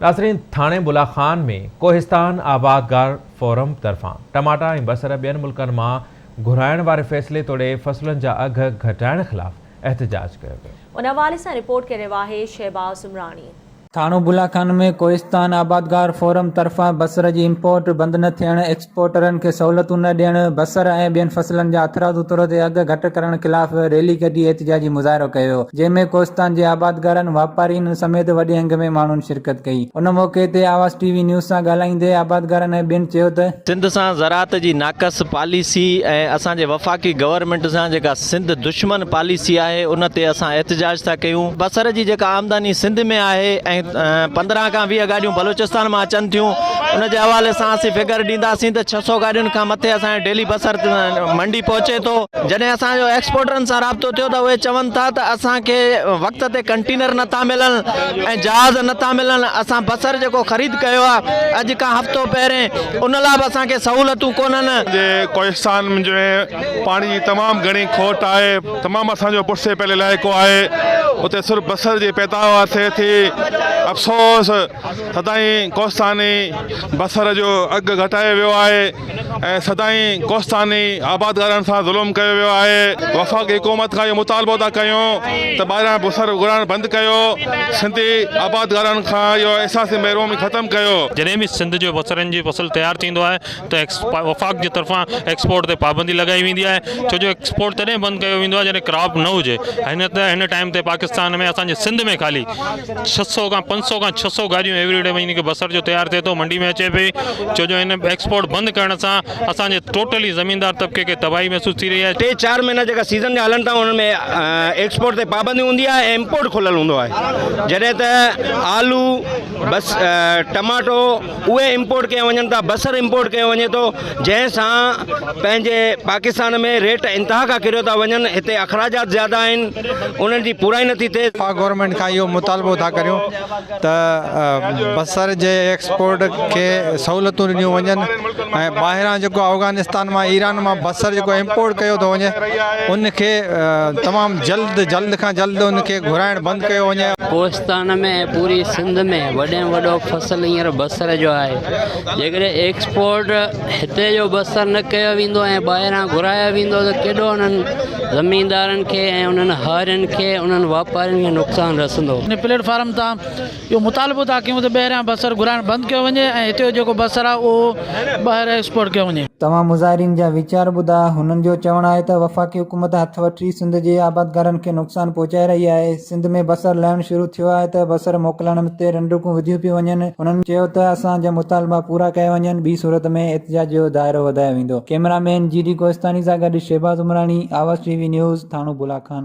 नाज़रीन, थाणे बुलाखान में कोहिस्तान आबादगार फोरम तरफां टमाटा ऐं बसर ॿियनि मुल्कनि मां घुराइण वारे फ़ैसिले तोड़े फ़सलुनि जा अघ घटाइण ख़िलाफ़ एहतिजाज कयो वियो। उन हवाले सां रिपोर्ट करे रहियो आहे शहबाज़ उमरानी। थाणो बुलाखान में कोहिस्तान आबादगार फोरम तरफां बसर जी इम्पोर्ट बंदि न थियण, एक्सपोर्टरनि खे सहूलियतूं न ॾियण, बसर ऐं ॿियनि फसलनि जा अथरादू तौर ते अघ घटि करण ख़िलाफ़ रैली कढी एहतिजाजी मुज़ाहिरो कयो, जंहिंमें कोहिस्तान जे आबादगारनि, वापारीनि समेत वॾे अंग में माण्हुनि शिरकत कई। उन मौक़े ते आवाज़ टीवी न्यूज़ सां ॻाल्हाईंदे आबादगारनि ऐं ॿियनि चयो त सिंध सां ज़राअत जी नाक़स पॉलिसी ऐं असांजे वफ़ाक़ी गवर्नमेंट सां जेका सिंध दुश्मन पॉलिसी आहे उन ते असां एहतिजाज था कयूं। बसर जी जेका आमदनी सिंध में आहे ऐं 15 खां 20 गाॾियूं बलूचिस्तान मां अचनि थियूं, उन जे हवाले सां असीं फिगर ॾींदासीं त 600 गाॾियुनि खां मथे असांजो डेली बसर मंडी पहुचे थो। जॾहिं असांजो एक्सपोर्टरनि सां राब्तो थियो त उहे चवनि था त असांखे वक़्त ते कंटेनर नथा मिलनि ऐं जहाज़ नथा मिलनि। असां बसर जेको ख़रीद कयो आहे अॼु खां हफ़्तो पहिरें, उन लाइ बि असांखे सहूलियतूं कोन्हनि। कोहिस्तान में पाणी जी तमामु घणी खोट आहे, तमामु असांजो पुठिते पहले इलाइक़ो आहे, उते सिर्फ़ु बसर जी पैदावार थिए थी। अफ़सोस सदाईं कोहिस्तानी बसर जो अघु घटाए वियो आहे ऐं सदाईं कोहिस्तानी आबादगारनि सां ज़ुल्म कयो वियो आहे। वफ़ाक़ी हुकूमत खां इहो मुतालबो था कयूं त ॿाहिरां बसर घुराइण बंदि कयो, सिंधी आबादगारनि खां इहो एहसासी महिरूमी ख़तमु कयो। जॾहिं बि सिंध जो बसरनि जी फसल तयारु थींदो आहे त वफ़ाक़ जे तरफ़ां एक्सपोर्ट ते पाबंदी लॻाई वेंदी आहे, छो जो एक्सपोर्ट तॾहिं बंदि कयो वेंदो आहे जॾहिं क्रॉप न हुजे। हिन टाइम ते पाकिस्तान में असांजे सिंध में ख़ाली 500 खां 600 गाॾियूं एवरीडे महीने के बसर जो तयारु थिए थो, मंडी में अचे पई, छो जो हिन एक्सपोर्ट बंदि करण सां असांजे टोटली ज़मीनदार तबके खे तबाही महसूस थी रही आहे। 3-4 महीना जेका सीज़न जा हलनि था उन में एक्सपोर्ट ते पाबंदी हूंदी आहे ऐं इम्पोर्ट खुलियलु हूंदो आहे। जॾहिं त आलू बस टमाटो उहे इम्पोर्ट कया वञनि था, बसर इम्पोर्ट कयो वञे थो, जंहिंसां पंहिंजे पाकिस्तान में रेट इंतिहा खां किरियो था वञनि। हिते अख़राजात ज़्यादा आहिनि, उन्हनि जी पूराई नथी थिए। गवर्नमेंट खां इहो मुतालबो था करियूं त बसर जे एक्सपोर्ट खे सहूलियतूं ॾिनियूं वञनि ऐं ॿाहिरां जेको अफ़गानिस्तान मां, ईरान मां बसर जेको इम्पोर्ट कयो थो वञे उनखे तमामु जल्द खां जल्द उनखे घुराइण बंदि कयो वञे। कोहिस्तान में पूरी सिंध में वॾे में वॾो फसल हींअर बसर जो आहे। जेकॾहिं एक्सपोर्ट हिते जो बसर न कयो वेंदो ऐं ॿाहिरां घुरायो वेंदो त केॾो उन्हनि ज़मीनदारनि खे ऐं उन्हनि हारियुनि खे, उन्हनि वापारियुनि खे नुक़सानु रसंदो। इन प्लेटफॉर्म तां इहो मुतालबो था कयूं त ॿाहिरां बसर घुराइण बंदि कयो वञे ऐं हिते जो जेको बसर आहे उहो ॿाहिरि एक्सपोर्ट कयो वञे। तव्हां मुज़ाहिरीन जा वीचार ॿुधा। हुननि जो चवणु आहे त वफ़ाक़ी हुकूमत हथ वठी सिंध जे आबादगारनि खे नुक़सानु पहुचाए रही आहे। सिंध में बसर लहणु शुरू थियो आहे त बसर मोकिलण ते रंडकूं वधियूं पियूं वञनि। हुननि चयो त असांजा मुतालबा पूरा कया वञनि, ॿी सूरत में एहतिजाज जो दाइरो वधायो वेंदो। कैमरामैन GD कोहिस्तानी सां गॾु शहबाज़ उमरानी, आवाज़ टीवी न्यूज़, थाणो बुलाखान।